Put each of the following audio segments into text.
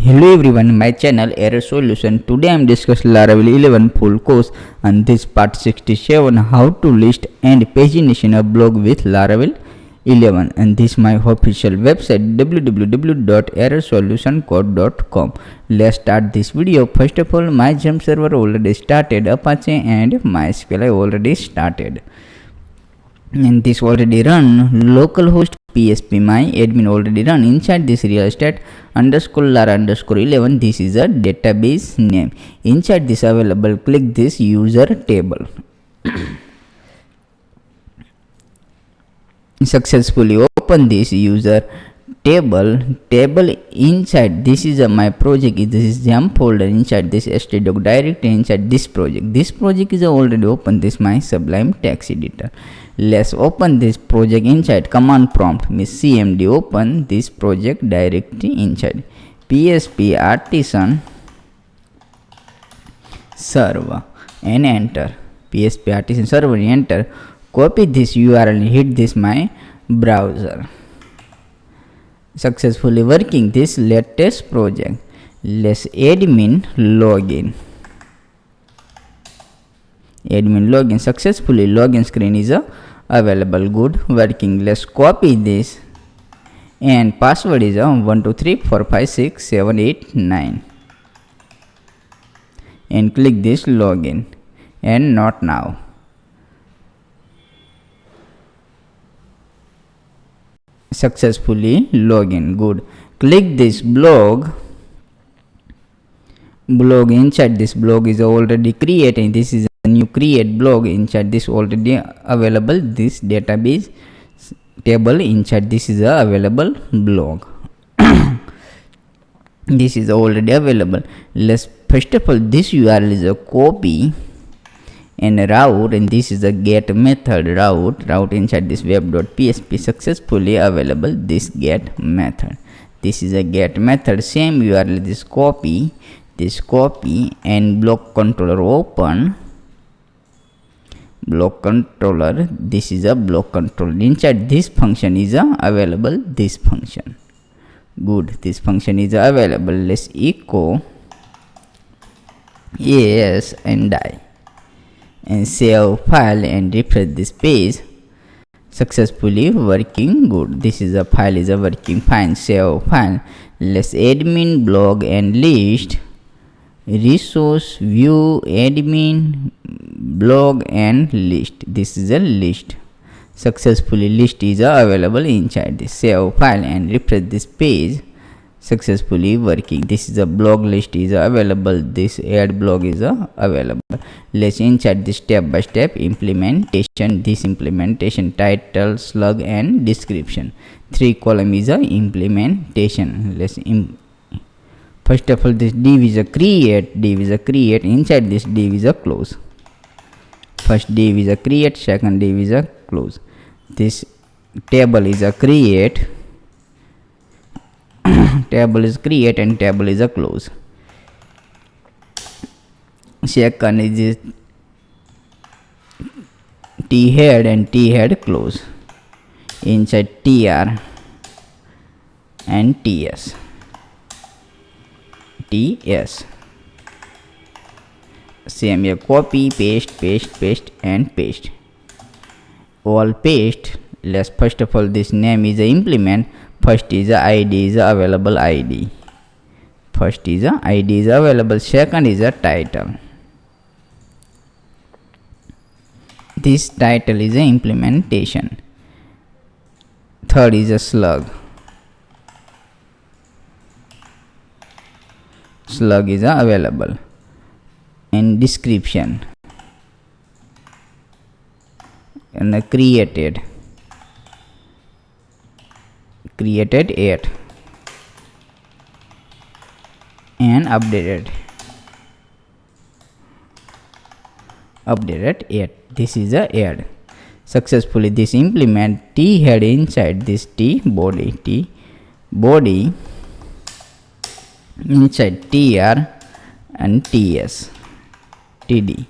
Hello everyone, my channel Error Solution. Today I am discussing Laravel 11 full course and this part 67, how to list and pagination a blog with Laravel 11, and this my official website www.errorsolutioncode.com. Let's start this video. First of all, my Jump server already started, Apache and MySQL I already started, and this already run. Localhost PSP my admin already run. Inside this real estate underscore lara underscore 11, this is a database name. Inside this available, click this user table. Successfully open this user table. Inside this is my project. This is Jump folder. Inside this htdoc directory, inside this project is already open. This my Sublime text editor. Let's open this project. Inside command prompt means cmd open this project directory. Inside PSP artisan server and enter. PSP artisan server, enter. Copy this URL and hit this my browser. Successfully working this latest project. Let's admin login. Admin login, successfully login screen is available, good working. Let's copy this and password is 123456789 and click this login and not now. Successfully login, good. Click this blog. Inside this blog is already created. This is a new create blog. Inside this already available this database table. Inside this is a available blog. This is already available. Let's first of all, this URL is a copy and route, and this is a get method route inside this web.php. Successfully available this get method. This is a get method. Same URL, this copy and block controller open. Block controller, this is a block controller. Inside this function is available this function, good. This function is available. Let's echo yes and die and save file and refresh this page. Successfully working, good. This is a file is a working fine. Save file. Let's admin blog and list, resource view admin blog and list. This is a list. Successfully list is available inside this. Save file and refresh this page. Successfully working. This is a blog list is available. This add blog is available. Let's inside this step by step implementation. This implementation title, slug and description. 3 column is a implementation. Let's first of all, this div is a create. Inside this div is a close. First div is a create, second div is a close. This table is a create. Table is create and table is a close. Second is this t head and t head close. Inside tr and ts. Same here, copy, paste and paste. All paste. Let's first of all, this name is a implement. First is a id is a available id. First is a id is available. Second is a title. This title is a implementation. Third is a slug. Slug is available. And description and created 8 and updated 8. This is a add. Successfully this implement t head inside this t body inside tr and ts td.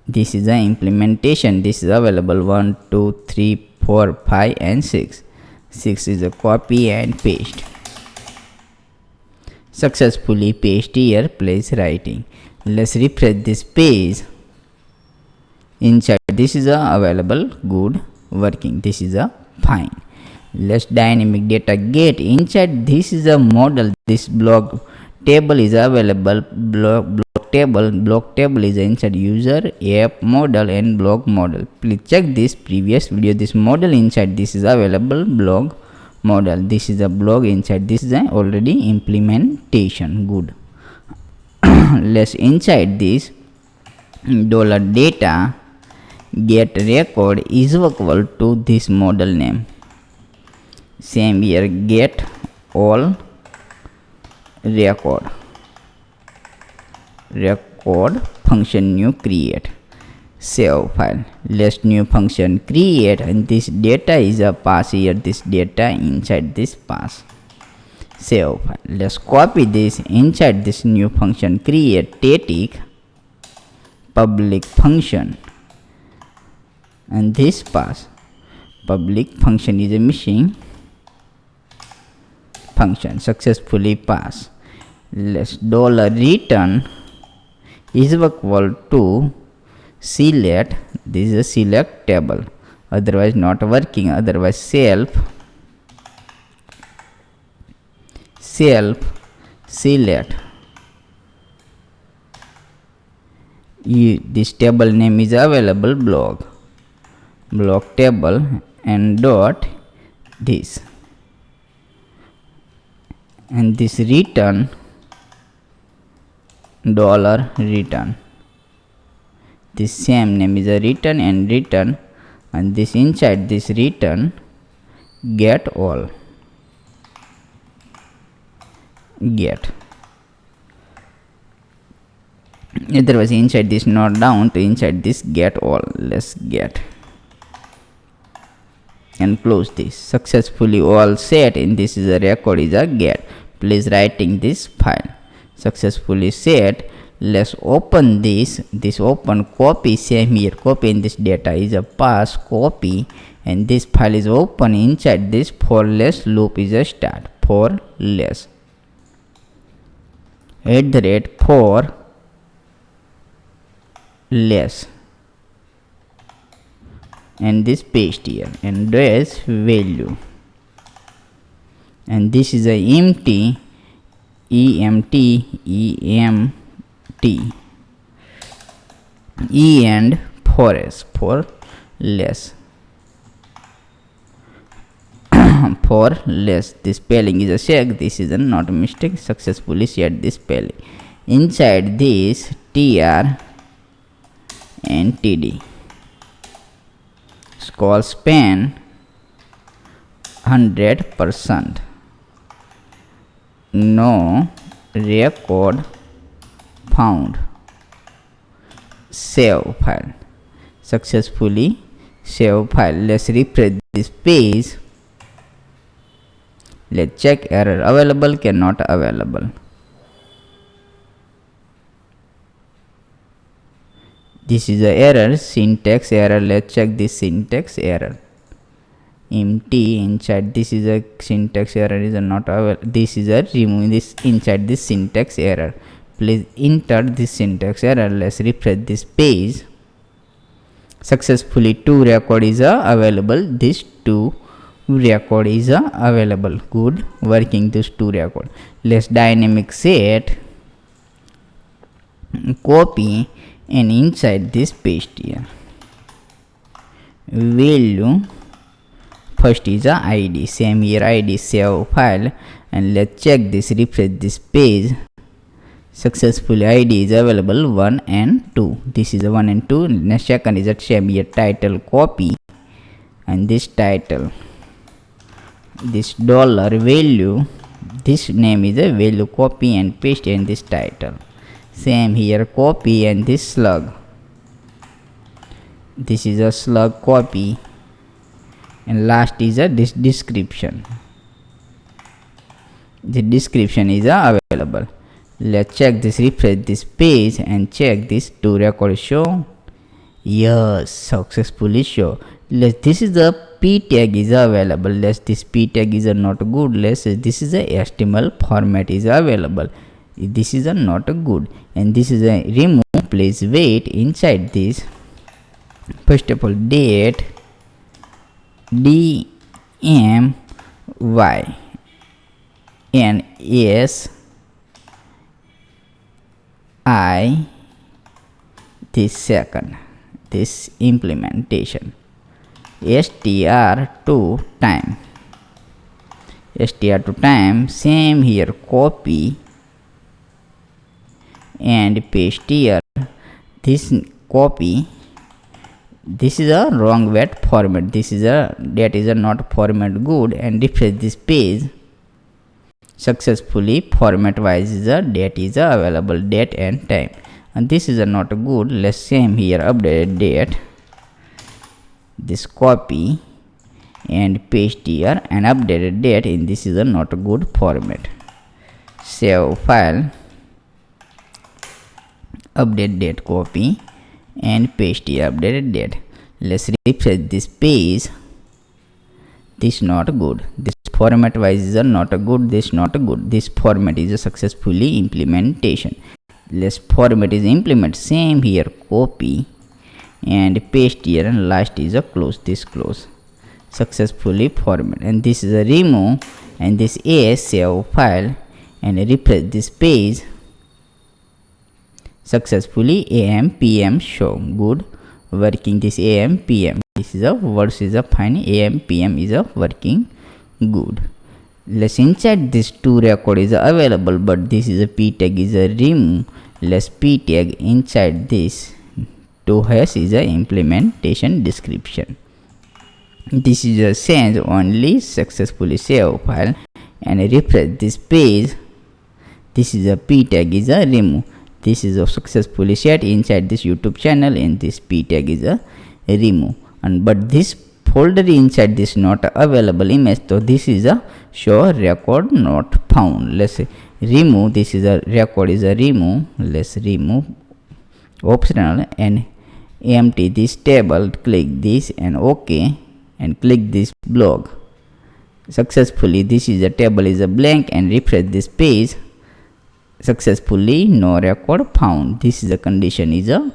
This is the implementation. This is available 1 2 3 4 5 and 6. 6 is a copy and paste. Successfully paste here, place writing. Let's refresh this page. Inside this is a available, good, working. This is a fine. Let's dynamic data get. Inside this is a model. This block table is available. Block table is inside user, app, model and blog model. Please check this previous video. This model inside this is available, blog model. This is a blog inside this is a already implementation, good. Let's inside this dollar data get record is equal to this model name. Same here, get all record function new create, save file. Let's new function create, and this data is a pass here, this data inside this pass, save file. Let's copy this inside this new function create, static public function, and this pass public function is a missing function, successfully pass. Let's dollar return is equal to select, this is a select table, otherwise not working, otherwise self select. This table name is available, blog table, and dot this, and this return dollar return, this same name is a return and return, and this inside this return get all, get. Otherwise inside this not down to inside this get all. Let's get and close this. Successfully all set, and this is a record is a get. Please writing this file, successfully set. Let's open this open copy, same here, copy in this data is a pass, copy, and this file is open. Inside this for less loop is a start, for less for less, and this paste here, and there's value, and this is a empty emt e and for s, for less for less. This spelling is a check, this is a not a mistake, successfully set this spelling. Inside this tr and td, scroll span 100%, no record found, save file, successfully save file. Let's refresh this page. Let's check error available, cannot available. This is a error, syntax error. Let's check this syntax error. Empty inside this is a syntax error is a not available. This is a remove this inside this syntax error. Please enter this syntax error. Let's refresh this page. Successfully 2 record is available. This 2 record is available, good, working this 2 record. Let's dynamic set, copy, and inside this paste here value. First is a id, same here id, save file, and let's check this, refresh this page. Successfully id is available 1 and 2. This is a 1 and 2. Next second is a same here title, copy, and this title, this dollar value, this name is a value, copy and paste, and this title same here, copy, and this slug, this is a slug, copy, and last is a this description. The description is available. Let's check this, refresh this page, and check this 2 record show. Yes, successfully show. This is the p tag is available. This p tag is not good. This is a HTML format is available. This is not good, and this is a remove. Please wait inside this. First of all, date DMY and SI this second, this implementation str to time, same here, copy and paste here. This copy, this is a wrong word format, that is a not format good, and refresh this page. Successfully format wise is a date is available, date and time, and this is a not good. Let's same here, updated date, this copy and paste here, and updated date in this is a not good format. Save file, update date, copy and paste here, updated date. Let's refresh this page. This not good, this format wise is not good, this not good. This format is a successfully implementation. Let's format is implement, same here, copy and paste here, and last is a close, this close. Successfully format, and this is a remove, and this is save file and refresh this page. Successfully AM PM show, good working. This AM PM, this is a words is a fine, AM PM is a working good. Let's inside this two record is available, but this is a p tag is a remove. Let's p tag inside this to hash is a implementation description. This is a change only. Successfully save file and refresh this page. This is a p tag is a remove. This is a successfully set inside this YouTube channel, and this p tag is a remove, and but this folder inside this not available image, so this is a show record not found. Let's remove, this is a record is a remove. Let's remove optional and empty this table, click this and OK, and click this blog. Successfully this is a table is a blank, and refresh this page. Successfully no record found. This is a condition is a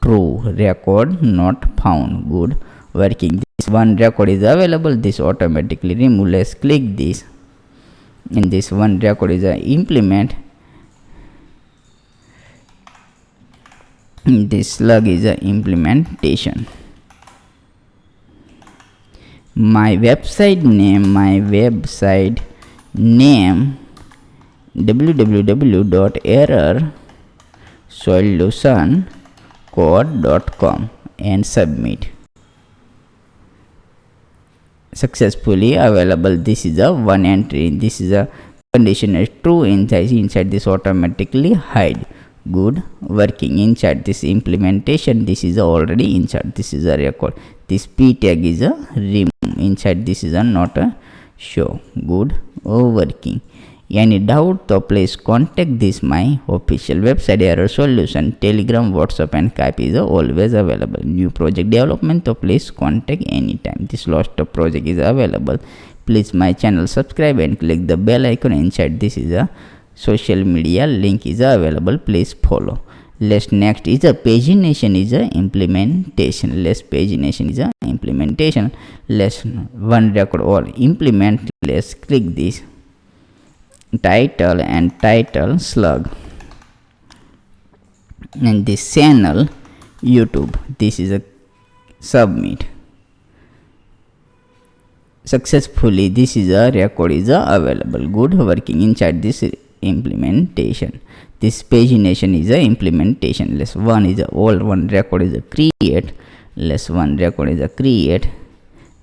true, record not found, good working. This one record is available, this automatically remove. Let's click this, and this one record is a implement. This slug is a implementation. My website name www.errorsolutioncode.com and submit. Successfully available. This is a one entry, this is a condition is true, inside this automatically hide, good working. Inside this implementation, this is already inside, this is a record. This p tag is a remove, inside this is a not a show, good working. Any doubt, so please contact this my official website, error solution, Telegram, WhatsApp and Skype is always available. New project development, so please contact anytime. This lost project is available. Please my channel subscribe and click the bell icon. Inside this is a social media link is available, please follow. Let's next is a pagination is a implementation. Let's pagination is a implementation. Let's one record or implement. Let's click this title and title slug, and this channel YouTube, this is a submit. Successfully this is a record is a available, good working. Inside this implementation, this pagination is a implementation. Let's one is a old one record is a create. Let's one record is a create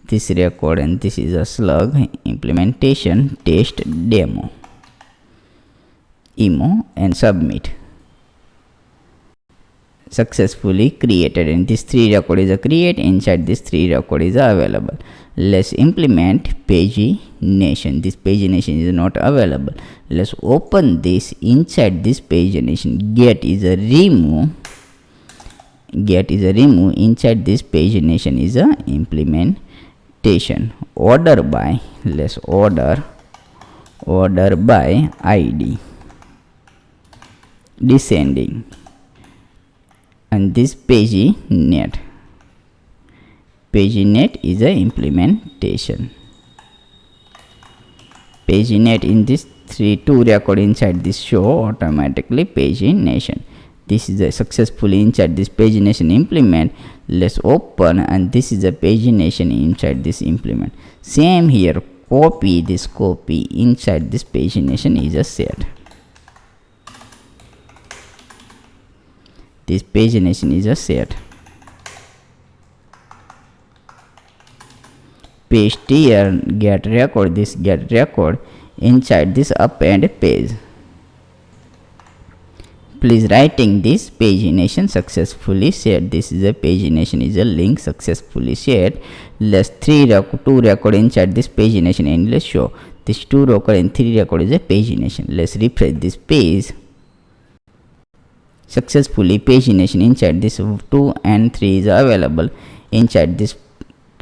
this record, and this is a slug implementation test demo and submit. Successfully created, and this three record is a create. Inside this three record is available. Let's implement pagination. This pagination is not available. Let's open this. Inside this pagination, get is a remove. Inside this pagination is a implementation. order by, let's order by id, descending, and this paginate is a implementation. Paginate in this two record inside this show automatically pagination. This is a successfully inside this pagination implement. Let's open, and this is a pagination inside this implement. Same here, copy inside this pagination is a set. This pagination is a set. Paste here, get record, this get record inside this append page. Please writing this pagination successfully shared. This is a pagination is a link successfully shared. Let's two record inside this pagination, and let's show this 2 record and 3 record is a pagination. Let's refresh this page. Successfully pagination inside this 2 and 3 is available inside this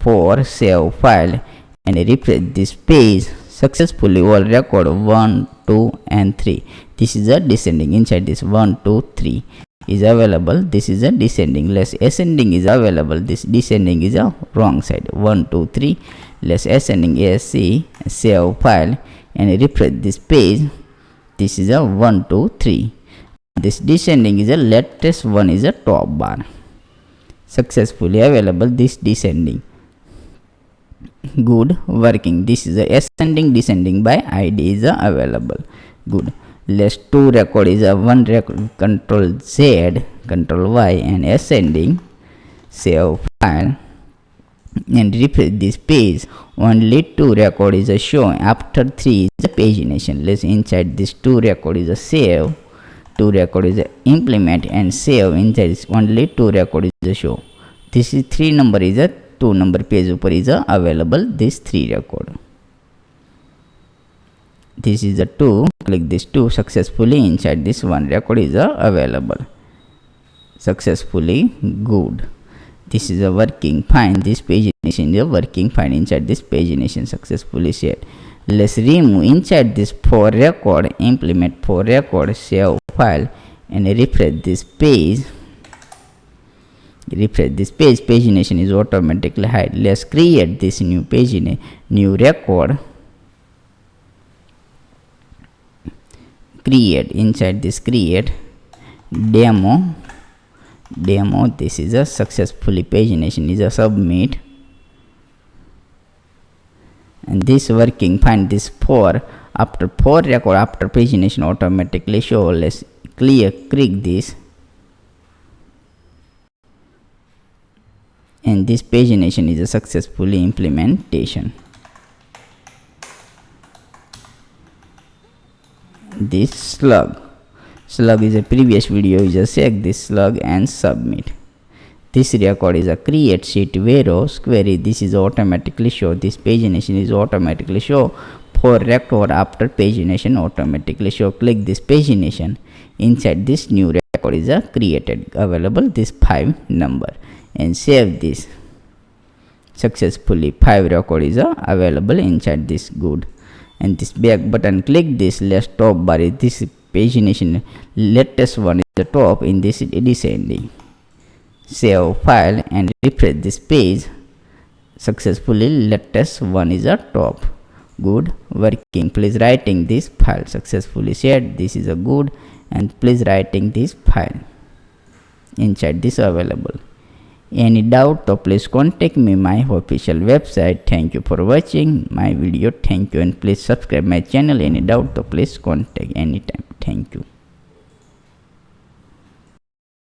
4 save file, and refresh this page. Successfully all record 1, 2 and 3. This is a descending inside this 1, 2, 3 is available. This is a descending. Less ascending is available. This descending is a wrong side. 1, 2, 3. Less ascending ASC save file, and refresh this page. This is a 1, 2, 3. This descending is a latest one is a top bar. Successfully available this descending. Good working. This is a ascending descending by id is available. Good. Let's 2 record is a 1 record control Z, control Y, and ascending save file, and refresh this page. Only 2 record is a show. After 3 is a pagination. Let's inside this 2 record is a save, 2 record is a implement, and save. Inside this only 2 record is a show. This is 3 number is a 2 number page upper is available this 3 record. This is the 2. Click this 2 successfully inside this 1 record is available. Successfully good. This is a working fine. This pagination is working fine inside this pagination successfully shared. Let's remove inside this 4 record, implement 4 record, save file, and refresh this page. Refresh this page. Pagination is automatically hide. Let's create this new pagination, new record. Create inside this create demo. This is a successfully pagination is a submit, and this working fine. This 4 after 4 record after pagination automatically show. Let's click this, and this pagination is a successfully implementation. This slug is a previous video. You just check this slug and submit. This record is a create sheet warehouse query. This is automatically show. This pagination is automatically show. 4 record after pagination automatically show. Click this pagination. Inside this new record is a created available this 5 number, and save this. Successfully 5 record is available inside this good, and this back button click this. Let's top bar is this pagination latest one is the top in this descending. Save file and refresh this page. Successfully latest one is a top. Good working. Please writing this file successfully shared. This is a good, and please writing this file inside this available. Any doubt, so please contact me my official website. Thank you for watching my video. Thank you, and please subscribe my channel. Any doubt, so please contact anytime. Thank you.